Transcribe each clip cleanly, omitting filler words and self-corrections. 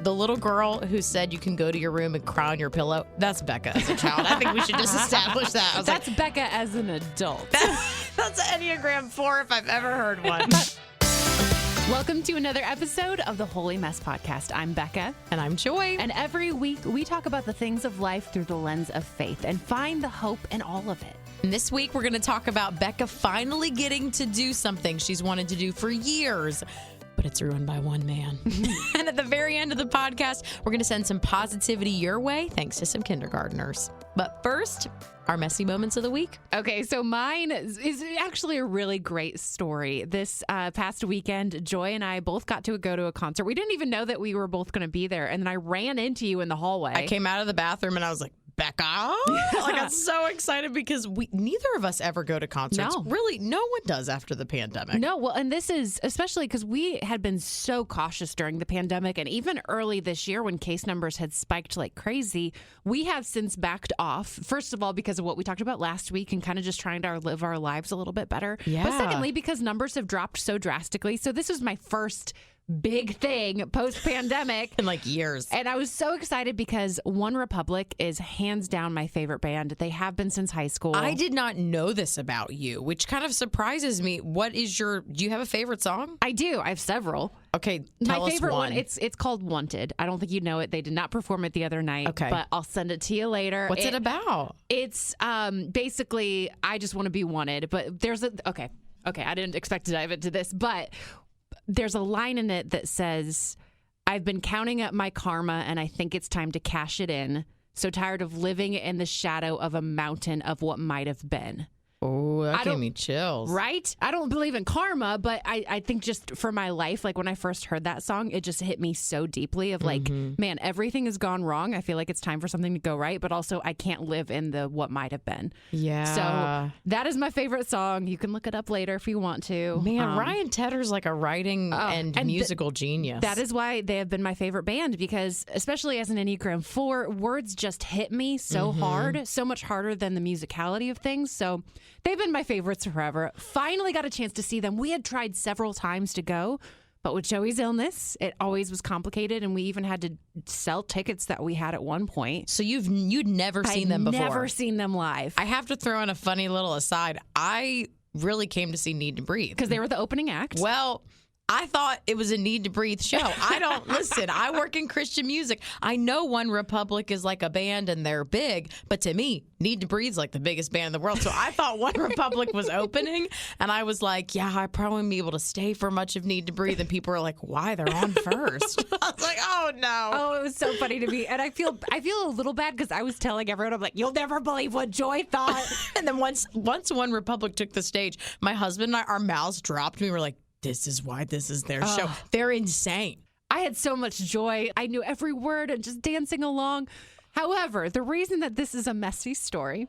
the little girl who said you can go to your room and cry on your pillow, that's Bekah as a child. I think we should just establish that. That's Bekah as an adult. That's an Enneagram 4 if I've ever heard one. Welcome to another episode of the Holy Mess Podcast. I'm Bekah. And I'm Joy. And every week we talk about the things of life through the lens of faith and find the hope in all of it. And this week we're going to talk about Bekah finally getting to do something she's wanted to do for years, but it's ruined by one man. And at the very end of the podcast, we're going to send some positivity your way thanks to some kindergartners. But first, our messy moments of the week. Okay, so mine is actually a really great story. This past weekend, Joy and I both got to go to a concert. We didn't even know that we were both going to be there. And then I ran into you in the hallway. I came out of the bathroom and I was like, Bekah. I got so excited because neither of us ever go to concerts. No. Really, no one does after the pandemic. No, well, and this is especially because we had been so cautious during the pandemic, and even early this year when case numbers had spiked like crazy, we have since backed off. First of all, because of what we talked about last week and kind of just trying to live our lives a little bit better. Yeah. But secondly, because numbers have dropped so drastically. So this was my first big thing post-pandemic. In like years. And I was so excited because One Republic is hands down my favorite band. They have been since high school. I did not know this about you, which kind of surprises me. Do you have a favorite song? I do. I have several. Okay, tell my favorite us one. It's called Wanted. I don't think you know it. They did not perform it the other night. Okay. But I'll send it to you later. What's it about? It's basically, I just want to be wanted. But there's okay, I didn't expect to dive into this, but there's a line in it that says, I've been counting up my karma and I think it's time to cash it in. So tired of living in the shadow of a mountain of what might have been. Oh, that gave me chills. Right? I don't believe in karma, but I think just for my life, like when I first heard that song, it just hit me so deeply of like, man, everything has gone wrong. I feel like it's time for something to go right, but also I can't live in the what might have been. Yeah. So that is my favorite song. You can look it up later if you want to. Man, Ryan Tedder's like a writing and musical genius. That is why they have been my favorite band, because especially as an Enneagram 4, words just hit me so hard, so much harder than the musicality of things. So they've been my favorites forever. Finally got a chance to see them. We had tried several times to go, but with Joey's illness, it always was complicated, and we even had to sell tickets that we had at one point. So you'd never seen them before? Never seen them live. I have to throw in a funny little aside. I really came to see Need to Breathe. Because they were the opening act. Well, I thought it was a Need to Breathe show. I don't listen. I work in Christian music. I know One Republic is like a band and they're big, but to me, Need to Breathe is like the biggest band in the world. So I thought One Republic was opening, and I was like, yeah, I probably won't be able to stay for much of Need to Breathe. And people were like, why? They're on first. I was like, oh no. Oh, it was so funny to me. And I feel a little bad because I was telling everyone, I'm like, you'll never believe what Joy thought. And then once One Republic took the stage, my husband and I, our mouths dropped. We were like, this is why this is their show. They're insane. I had so much joy. I knew every word and just dancing along. However, the reason that this is a messy story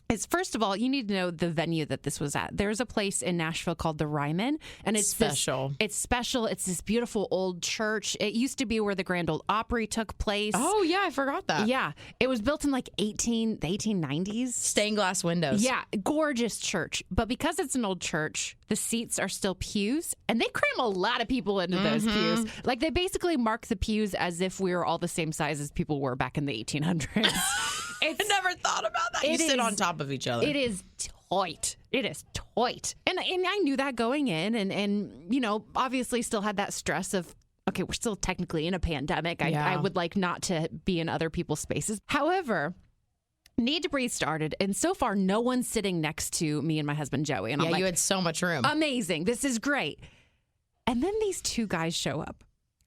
is, first of all, you need to know the venue that this was at. There's a place in Nashville called the Ryman, and it's special. It's special. It's this beautiful old church. It used to be where the Grand Ole Opry took place. Oh, yeah, I forgot that. Yeah. It was built in like the 1890s. Stained glass windows. Yeah, gorgeous church. But because it's an old church, the seats are still pews, and they cram a lot of people into those pews. Like, they basically mark the pews as if we were all the same size as people were back in the 1800s. I never thought about that. You sit on top of each other. It is tight. It is tight. And I knew that going in, and you know, obviously still had that stress of, okay, we're still technically in a pandemic. I would like not to be in other people's spaces. However, Need to Breathe started, and so far no one's sitting next to me and my husband Joey. And I'm like, you had so much room. Amazing. This is great. And then these two guys show up.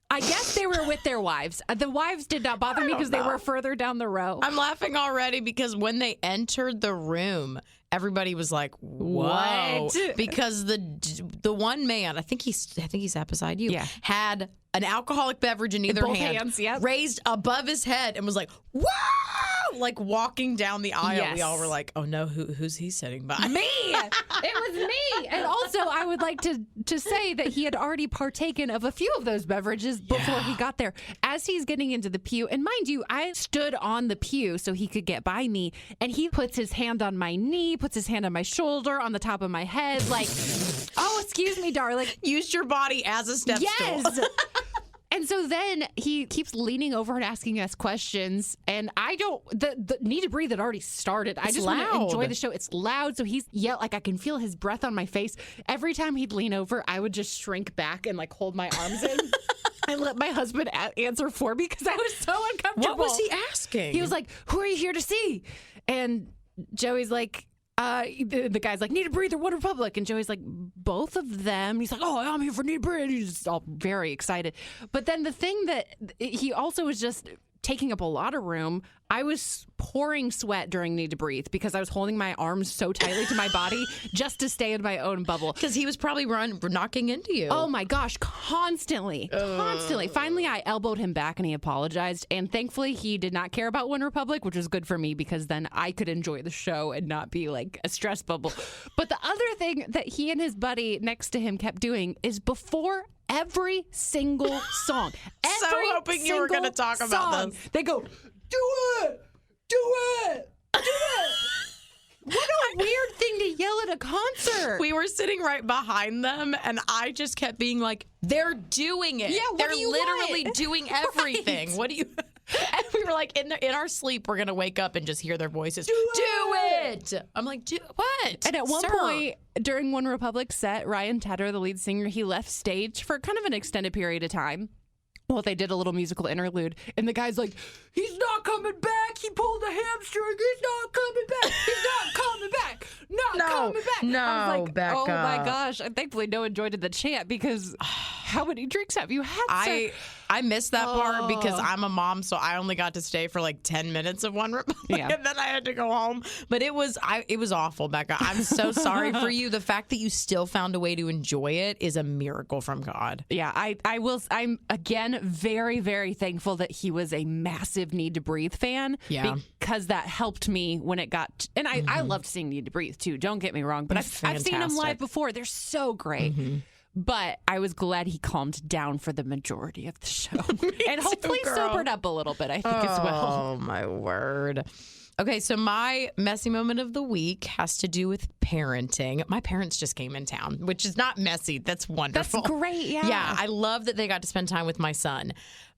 I guess they were with their wives. The wives did not bother me because they were further down the row. I'm laughing already because when they entered the room, everybody was like, "Whoa!" What? Because the one man, I think he sat beside you, had an alcoholic beverage in either both hand, hands, yep. raised above his head, and was like, "Whoa!" Like walking down the aisle. Yes. We all were like, "Oh no, who's he sitting by?" Me. It was me. And also, I would like to say that he had already partaken of a few of those beverages before he got there. As he's getting into the pew, and mind you, I stood on the pew so he could get by me, and he puts his hand on my knee, puts his hand on my shoulder, on the top of my head, like, oh, excuse me, darling. Used your body as a step stool. Yes. And so then he keeps leaning over and asking us questions. And I don't, the Need to Breathe had already started. I just want to enjoy the show. It's loud. So he's yelling, like I can feel his breath on my face. Every time he'd lean over, I would just shrink back and like hold my arms in. I let my husband answer for me because I was so uncomfortable. What was he asking? He was like, who are you here to see? And Joey's like, the guy's like, Need to Breathe or One Republic. And Joey's like, both of them. He's like, oh, I'm here for Need to Breathe. He's just all very excited. But then the thing that he also was just taking up a lot of room. I was pouring sweat during Need to Breathe because I was holding my arms so tightly to my body just to stay in my own bubble. Because he was probably knocking into you. Oh my gosh, constantly. Finally, I elbowed him back and he apologized. And thankfully, he did not care about One Republic, which was good for me because then I could enjoy the show and not be like a stress bubble. But the other thing that he and his buddy next to him kept doing is before every single song. So hoping you were going to talk about this. They go, do it! Do it! Do it! What a weird thing to yell at a concert. We were sitting right behind them, and I just kept being like, they're doing it. Yeah, what they're do you literally want? doing everything. Right. What do you... And we were like, in our sleep, we're going to wake up and just hear their voices. Do it! I'm like, what? And at one point during One Republic's set, Ryan Tedder, the lead singer, he left stage for kind of an extended period of time. Well, they did a little musical interlude, and the guy's like, he's not coming back. He pulled a hamstring. He's not coming back. He's not coming back. Not coming back. No, I was like, Bekah. oh my gosh. And thankfully, no one joined the chant because how many drinks have you had, sir? I missed that part because I'm a mom, so I only got to stay for like 10 minutes of One Republic, and then I had to go home. But it was awful, Bekah. I'm so sorry for you. The fact that you still found a way to enjoy it is a miracle from God. Yeah, I'm again very, very thankful that he was a massive Need to Breathe fan. Yeah. Because that helped me when it got, and I loved seeing Need to Breathe too. Don't get me wrong, but I've seen them live before. They're so great. But I was glad he calmed down for the majority of the show. And hopefully sobered up a little bit, I think, as well. Oh, my word. Okay, so my messy moment of the week has to do with parenting. My parents just came in town, which is not messy. That's wonderful. That's great, yeah. Yeah, I love that they got to spend time with my son.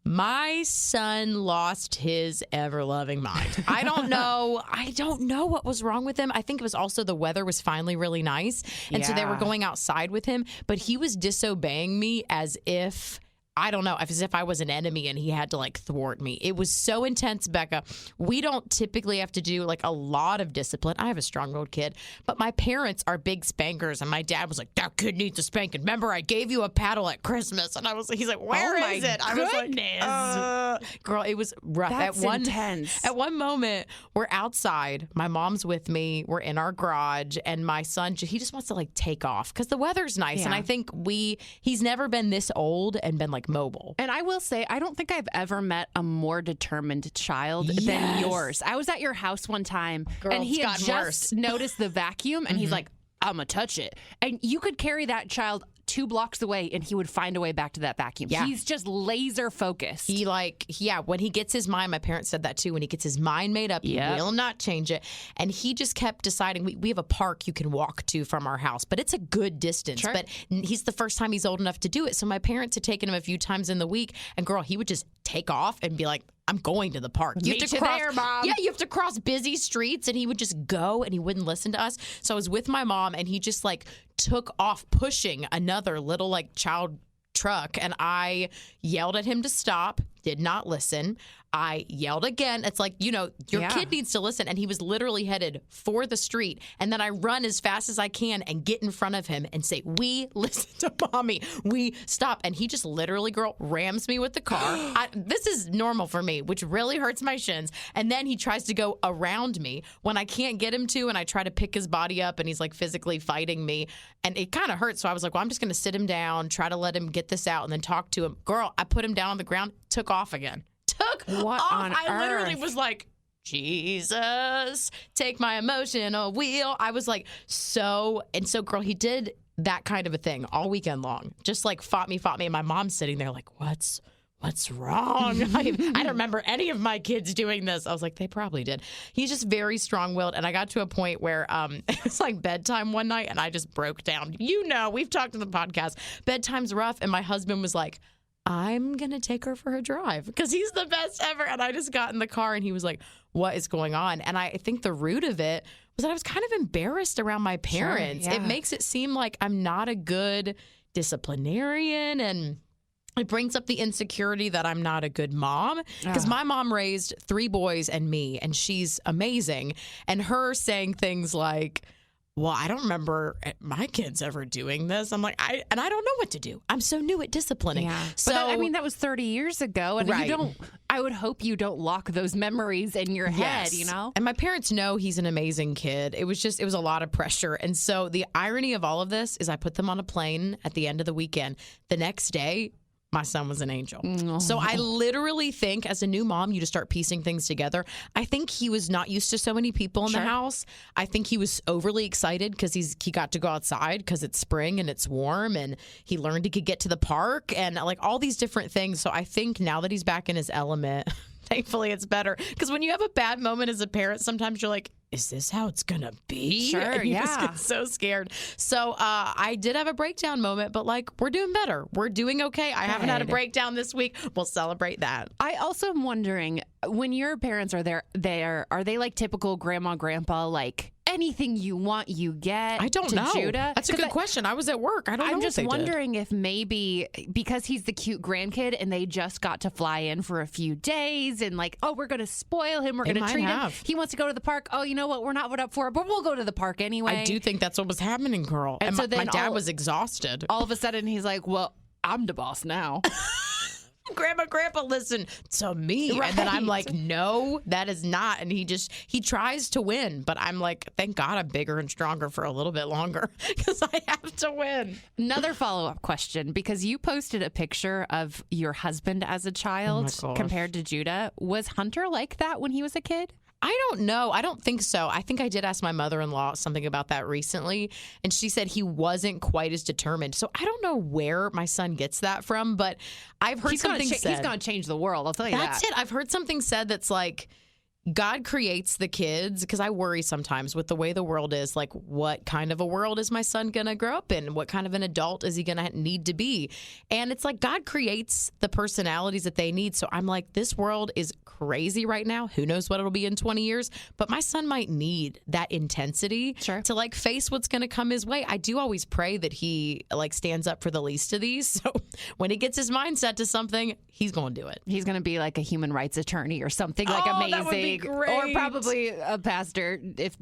My son lost his ever-loving mind. I don't know what was wrong with him. I think it was also the weather was finally really nice. And so they were going outside with him. But he was disobeying me as if I was an enemy and he had to like thwart me. It was so intense, Bekah. We don't typically have to do like a lot of discipline. I have a strong-willed kid, but my parents are big spankers, and my dad was like, "That kid needs a spanking. Remember, I gave you a paddle at Christmas," and he's like, "Where is it?" I was like, "Girl, it was rough." That's intense. At one moment, we're outside. My mom's with me. We're in our garage, and my son he just wants to like take off because the weather's nice, and I think he's never been this old and been like mobile. And I will say, I don't think I've ever met a more determined child than yours. I was at your house one time, and he had just noticed the vacuum, and he's like, I'm going to touch it. And you could carry that child 2 blocks away, and he would find a way back to that vacuum. Yeah. He's just laser focused. When he gets his mind, my parents said that too, when he gets his mind made up, he will not change it. And he just kept deciding, we have a park you can walk to from our house, but it's a good distance. Sure. But he's the first time he's old enough to do it. So my parents had taken him a few times in the week, and girl, he would just take off and be like, I'm going to the park. You have to cross there, Mom. Yeah, you have to cross busy streets, and he would just go, and he wouldn't listen to us. So I was with my mom, and he just like took off pushing another little like child truck, and I yelled at him to stop, did not listen. I yelled again. It's like, your kid needs to listen. And he was literally headed for the street. And then I run as fast as I can and get in front of him and say, we listen to mommy. We stop. And he just literally, girl, rams me with the car. This is normal for me, which really hurts my shins. And then he tries to go around me when I can't get him to. And I try to pick his body up, and he's like physically fighting me. And it kind of hurts. So I was like, well, I'm just going to sit him down, try to let him get this out, and then talk to him. Girl, I put him down on the ground, took off again. What on earth? I literally was like, Jesus, take my emotional wheel. I was like, so girl, he did that kind of a thing all weekend long. Just like fought me. And my mom's sitting there like, what's wrong? I don't remember any of my kids doing this. I was like, they probably did. He's just very strong-willed. And I got to a point where it was like bedtime one night, and I just broke down. We've talked in the podcast. Bedtime's rough. And my husband was like, I'm going to take her for a drive because he's the best ever. And I just got in the car and he was like, what is going on? And I think the root of it was that I was kind of embarrassed around my parents. Sure, yeah. It makes it seem like I'm not a good disciplinarian, and it brings up the insecurity that I'm not a good mom because my mom raised 3 boys and me, and she's amazing. And her saying things like, well, I don't remember my kids ever doing this. I'm like, I don't know what to do. I'm so new at disciplining. Yeah. So But that was 30 years ago. And Right. I would hope you don't lock those memories in your head, Yes. you know? And my parents know he's an amazing kid. It was a lot of pressure. And so the irony of all of this is I put them on a plane at the end of the weekend. The next day, my son was an angel. Oh. So I literally think as a new mom, you just start piecing things together. I think he was not used to so many people in the house. I think he was overly excited because he got to go outside because it's spring and it's warm, and he learned he could get to the park and like all these different things. So I think now that he's back in his element, thankfully it's better. Because when you have a bad moment as a parent, sometimes you're like, is this how it's going to be? Sure, and you just yeah. get so scared. So I did have a breakdown moment, but like we're doing better. We're doing okay. I haven't had a breakdown this week. We'll celebrate that. I also am wondering, when your parents are there, are they like typical grandma, grandpa, like anything you want, you get? I don't to know. Judah? That's a good question. I was at work. I don't know. I'm what just they did. wondering if maybe because he's the cute grandkid and they just got to fly in for a few days and like, oh, we're going to spoil him. We're They going to might treat him. have. He wants to go to the park. Oh, you know what? We're not up for it, but we'll go to the park anyway. I do think that's what was happening, girl. And And so my then dad was exhausted. All of a sudden, he's like, well, I'm the boss now. Grandpa, listen to me. Right. And then I'm like, no, that is not. And he tries to win. But I'm like, thank God I'm bigger and stronger for a little bit longer because I have to win. Another follow-up question, because you posted a picture of your husband as a child gosh. compared to Judah. Was Hunter like that when he was a kid? I don't know. I don't think so. I think I did ask my mother-in-law something about that recently, and she said he wasn't quite as determined. So I don't know where my son gets that from, but I've heard something said. He's going to change the world. I'll tell you That's that. it. I've heard something said that's like, God creates the kids, because I worry sometimes with the way the world is, like what kind of a world is my son going to grow up in? What kind of an adult is he going to need to be? And it's like God creates the personalities that they need. So I'm like, this world is crazy right now. Who knows what it'll be in 20 years? But my son might need that intensity to like face what's going to come his way. I do always pray that he like stands up for the least of these. So when he gets his mindset to something, he's going to do it. He's going to be like a human rights attorney or something like amazing. That would be great. Or probably a pastor if,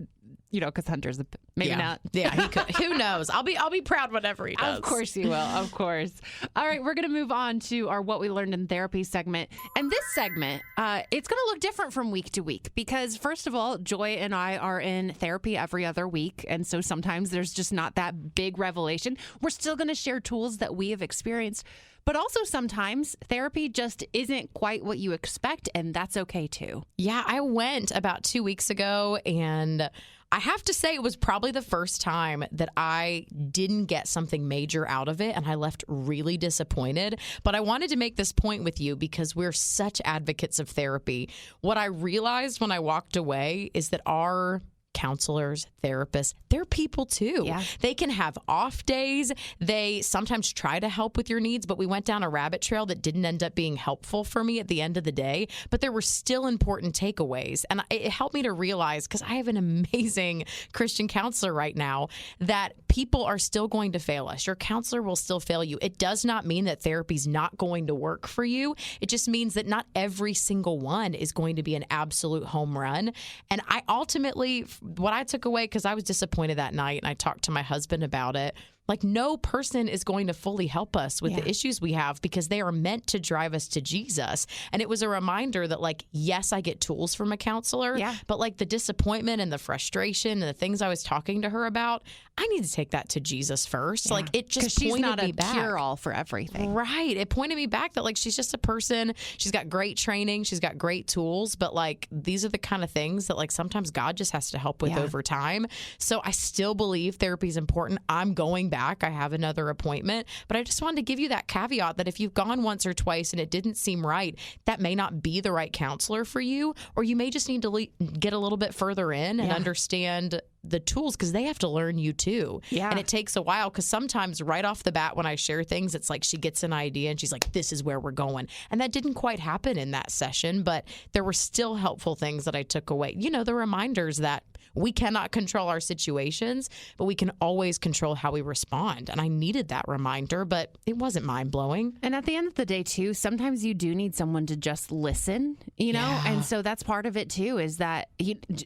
because Hunter's maybe not. Yeah, he could. Who knows? I'll be proud whatever he does. Of course you will. Of course. All right, we're going to move on to our What We Learned in Therapy segment. And this segment, it's going to look different from week to week because, first of all, Joy and I are in therapy every other week. And so sometimes there's just not that big revelation. We're still going to share tools that we have experienced. But also sometimes therapy just isn't quite what you expect, and that's okay too. Yeah, I went about 2 weeks ago, and I have to say it was probably the first time that I didn't get something major out of it, and I left really disappointed. But I wanted to make this point with you because we're such advocates of therapy. What I realized when I walked away is that our counselors, therapists, they're people too. Yeah. They can have off days. They sometimes try to help with your needs, but we went down a rabbit trail that didn't end up being helpful for me at the end of the day. But there were still important takeaways. And it helped me to realize, because I have an amazing Christian counselor right now, that people are still going to fail us. Your counselor will still fail you. It does not mean that therapy's not going to work for you. It just means that not every single one is going to be an absolute home run. And I ultimately, what I took away, because I was disappointed that night and I talked to my husband about it, like no person is going to fully help us with the issues we have because they are meant to drive us to Jesus. And it was a reminder that like, yes, I get tools from a counselor, but like the disappointment and the frustration and the things I was talking to her about, I need to take that to Jesus first. Like it just she's pointed not me a back. cure-all for everything. Right. It pointed me back that like she's just a person. She's got great training. She's got great tools. But like these are the kind of things that like sometimes God just has to help with over time. So I still believe therapy is important. I'm going back. I have another appointment. But I just wanted to give you that caveat that if you've gone once or twice and it didn't seem right, that may not be the right counselor for you. Or you may just need to get a little bit further in and understand the tools because they have to learn you too. Yeah. And it takes a while because sometimes right off the bat when I share things, it's like she gets an idea and she's like, this is where we're going. And that didn't quite happen in that session, but there were still helpful things that I took away. You know, the reminders that we cannot control our situations, but we can always control how we respond. And I needed that reminder, but it wasn't mind-blowing. And at the end of the day, too, sometimes you do need someone to just listen, you know? Yeah. And so that's part of it, too, is that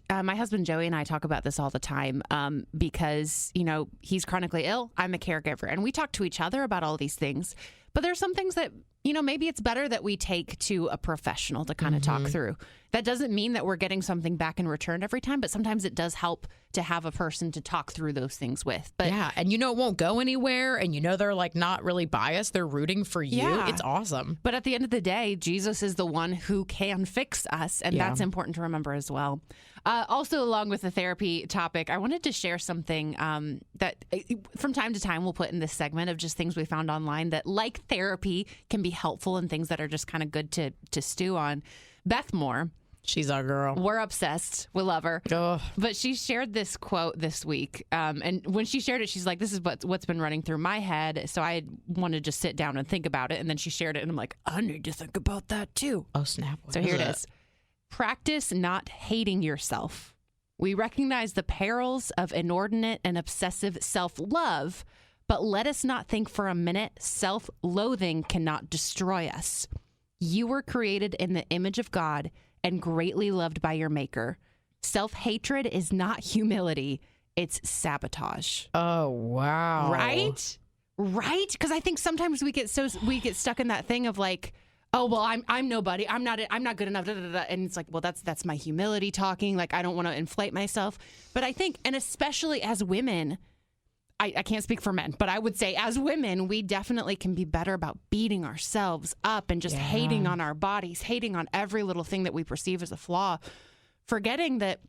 my husband Joey and I talk about this all the time because, you know, he's chronically ill. I'm a caregiver. And we talk to each other about all these things. But there's some things that, you know, maybe it's better that we take to a professional to kind of talk through. That doesn't mean that we're getting something back in return every time, but sometimes it does help to have a person to talk through those things with. But yeah, and you know it won't go anywhere, and you know they're like not really biased. They're rooting for you. Yeah. It's awesome. But at the end of the day, Jesus is the one who can fix us, and that's important to remember as well. Also, along with the therapy topic, I wanted to share something that from time to time we'll put in this segment of just things we found online that, like therapy, can be helpful and things that are just kind of good to stew on. Beth Moore. She's our girl. We're obsessed. We love her. Ugh. But she shared this quote this week. And when she shared it, she's like, this is what's been running through my head. So I wanted to just sit down and think about it. And then she shared it. And I'm like, I need to think about that too. Oh, snap. So here it is. Practice not hating yourself. We recognize the perils of inordinate and obsessive self-love, but let us not think for a minute self-loathing cannot destroy us. You were created in the image of God and greatly loved by your maker. Self-hatred is not humility, it's sabotage. Oh, wow. Right? Because I think sometimes we get stuck in that thing of like, oh, well, I'm nobody. I'm not good enough. Da, da, da. And it's like, well, that's my humility talking. Like, I don't want to inflate myself. But I think, and especially as women, I can't speak for men, but I would say as women, we definitely can be better about beating ourselves up and just hating on our bodies, hating on every little thing that we perceive as a flaw, forgetting that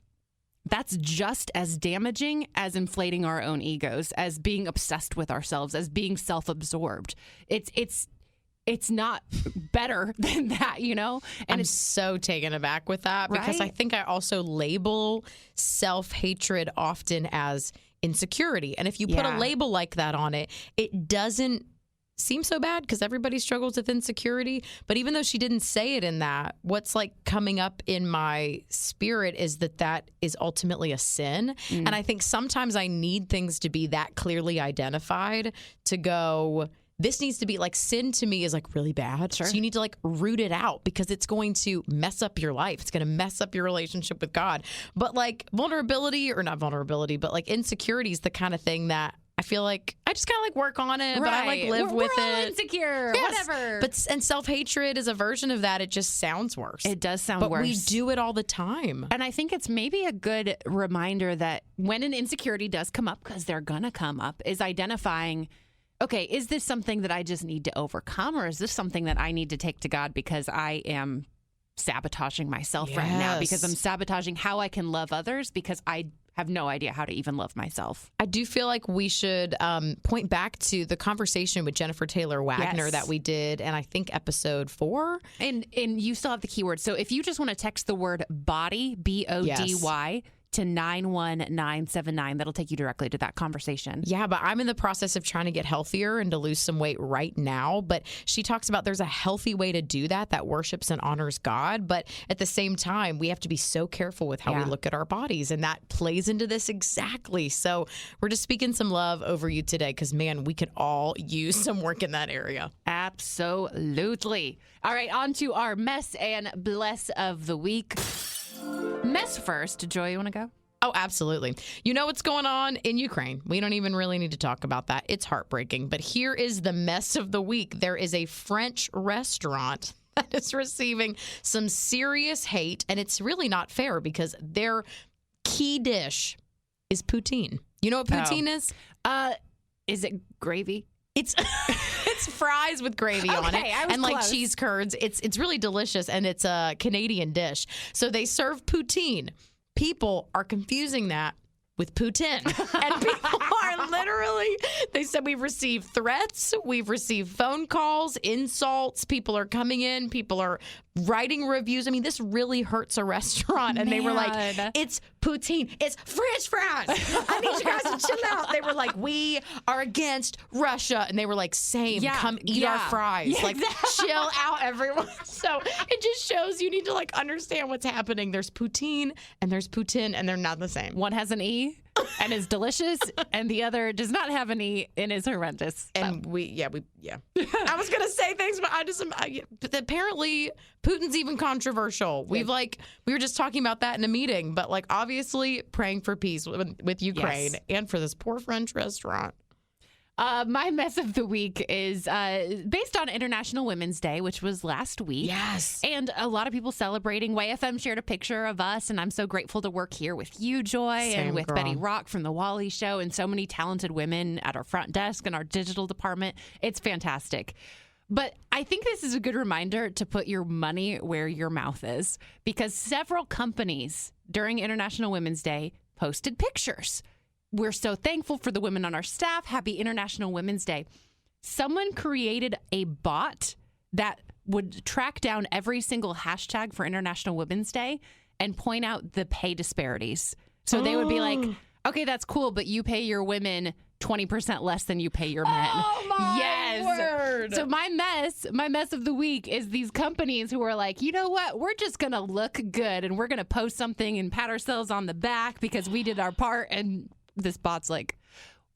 that's just as damaging as inflating our own egos, as being obsessed with ourselves, as being self-absorbed. It's not better than that, you know? And I'm so taken aback with that because I think I also label self-hatred often as insecurity. And if you put a label like that on it, it doesn't seem so bad because everybody struggles with insecurity. But even though she didn't say it in that, what's like coming up in my spirit is that is ultimately a sin. And I think sometimes I need things to be that clearly identified to go, this needs to be like, sin to me is like really bad. Sure. So you need to like root it out because it's going to mess up your life. It's going to mess up your relationship with God. But like vulnerability, or not vulnerability, but like insecurity is the kind of thing that I feel like I just kind of like work on it, but I like live with we're all it. Insecure, whatever. And self-hatred is a version of that. It just sounds worse. It does sound worse. But we do it all the time. And I think it's maybe a good reminder that when an insecurity does come up, because they're going to come up, is identifying, okay, is this something that I just need to overcome, or is this something that I need to take to God because I am sabotaging myself right now, because I'm sabotaging how I can love others because I have no idea how to even love myself. I do feel like we should point back to the conversation with Jennifer Taylor Wagner that we did, and I think episode 4. And you still have the keyword. So if you just want to text the word body, BODY, to 91979, that'll take you directly to that conversation. Yeah, but I'm in the process of trying to get healthier and to lose some weight right now. But she talks about there's a healthy way to do that worships and honors God. But at the same time, we have to be so careful with how we look at our bodies. And that plays into this exactly. So we're just speaking some love over you today because, man, we could all use some work in that area. Absolutely. All right, on to our mess and bless of the week. Mess first. Joy, you want to go? Oh, absolutely. You know what's going on in Ukraine. We don't even really need to talk about that. It's heartbreaking. But here is the mess of the week. There is a French restaurant that is receiving some serious hate, and it's really not fair because their key dish is poutine. You know what poutine is? Is it gravy? It's fries with gravy on it and like cheese curds. It's really delicious, and it's a Canadian dish. So they serve poutine. People are confusing that with Putin. And people are literally, they said we've received threats, we've received phone calls, insults. People are coming in, people are writing reviews. I mean, this really hurts a restaurant. And they were like, it's poutine. It's French fries. I need you guys to chill out. They were like, we are against Russia. And they were like, same. Come eat our fries. Yeah, like, chill out, everyone. So it just shows you need to like understand what's happening. There's poutine and there's poutine, and they're not the same. One has an E and is delicious, and the other does not have an E and is horrendous. And we. I was gonna say things, but but apparently Putin's even controversial. We were just talking about that in a meeting, but like obviously praying for peace with Ukraine and for this poor French restaurant. My mess of the week is based on International Women's Day, which was last week. Yes. And a lot of people celebrating. YFM shared a picture of us, and I'm so grateful to work here with you, Joy, and with Betty Rock from The Wally Show, and so many talented women at our front desk and our digital department. It's fantastic. But I think this is a good reminder to put your money where your mouth is, because several companies during International Women's Day posted pictures. We're so thankful for the women on our staff. Happy International Women's Day. Someone created a bot that would track down every single hashtag for International Women's Day and point out the pay disparities. So they would be like, okay, that's cool, but you pay your women 20% less than you pay your men. Oh my word. So my mess of the week is these companies who are like, you know what? We're just going to look good, and we're going to post something and pat ourselves on the back because we did our part. And this bot's like,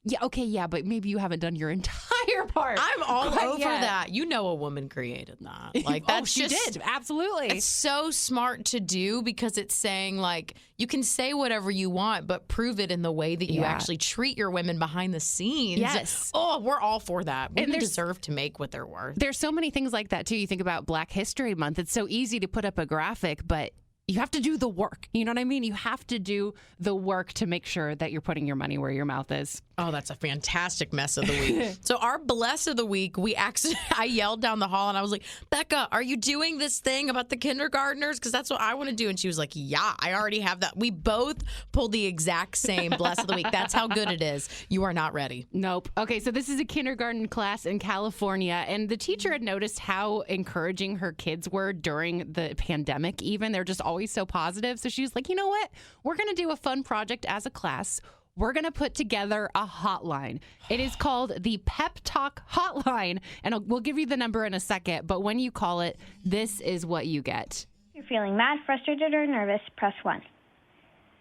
but maybe you haven't done your entire part. I'm all over that. You know, a woman created that. Like, that's she did. Absolutely. It's so smart to do, because it's saying like, you can say whatever you want, but prove it in the way that you actually treat your women behind the scenes. Yes. Oh, we're all for that. Women deserve to make what they're worth. There's so many things like that too. You think about Black History Month. It's so easy to put up a graphic, but you have to do the work. You know what I mean? You have to do the work to make sure that you're putting your money where your mouth is. Oh, that's a fantastic mess of the week. So our bless of the week, I yelled down the hall and I was like, Bekah, are you doing this thing about the kindergartners? Because that's what I want to do. And she was like, yeah, I already have that. We both pulled the exact same bless of the week. That's how good it is. You are not ready. Nope. Okay, so this is a kindergarten class in California, and the teacher had noticed how encouraging her kids were during the pandemic even. They're just always so positive. So she was like, you know what? We're going to do a fun project as a class. We're going to put together a hotline. It is called the Pep Talk Hotline, and we'll give you the number in a second, but when you call it, this is what you get. If you're feeling mad, frustrated, or nervous, press 1.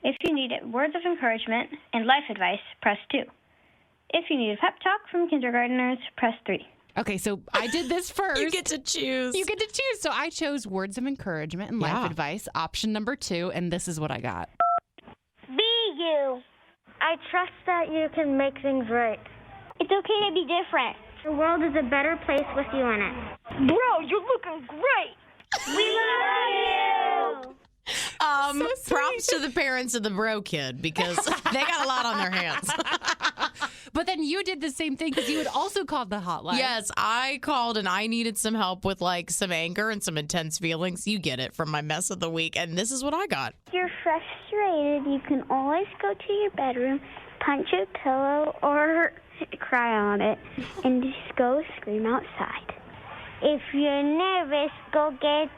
If you need words of encouragement and life advice, press 2. If you need a pep talk from kindergartners, press 3. Okay, so I did this first. You get to choose. You get to choose. So I chose words of encouragement and life advice, option number 2, and this is what I got. Be you. I trust that you can make things right. It's okay to be different. The world is a better place with you in it. Bro, you're looking great. We love you. Props to the parents of the bro kid, because they got a lot on their hands. But then you did the same thing, because you had also called the hotline. Yes, I called and I needed some help with like some anger and some intense feelings. You get it from my mess of the week, and this is what I got. If you're frustrated, you can always go to your bedroom, punch a pillow, or cry on it, and just go scream outside. If you're nervous, go get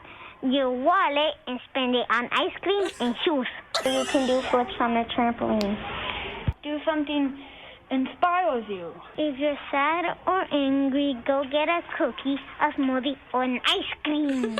your wallet and spend it on ice cream and shoes. You can do flips on the trampoline. Do something inspires you. If you're sad or angry, go get a cookie, a smoothie, or an ice cream.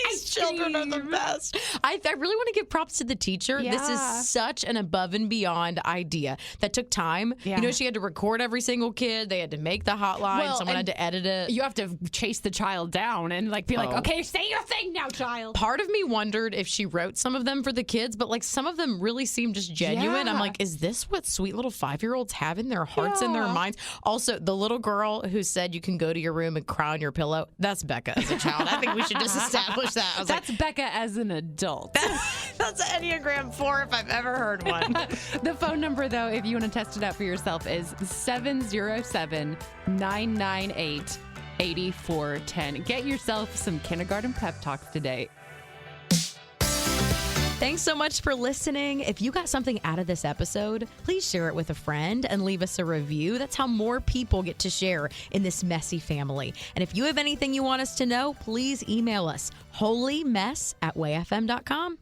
These children are the best. I really want to give props to the teacher. Yeah. This is such an above and beyond idea that took time. Yeah. You know, she had to record every single kid. They had to make the hotline. Someone had to edit it. You have to chase the child down and like be like, okay, say your thing now, child. Part of me wondered if she wrote some of them for the kids, but like some of them really seemed just genuine. Yeah. I'm like, is this what sweet little 5-year-olds have in their hearts and their minds? Also, the little girl who said you can go to your room and cry on your pillow, that's Bekah as a child. I think we should just establish that. I was That's Bekah as an adult. That's Enneagram 4 if I've ever heard one. The phone number, though, if you want to test it out for yourself, is 707-998-8410. Get yourself some kindergarten pep talks today. Thanks so much for listening. If you got something out of this episode, please share it with a friend and leave us a review. That's how more people get to share in this messy family. And if you have anything you want us to know, please email us, holymess@wayfm.com.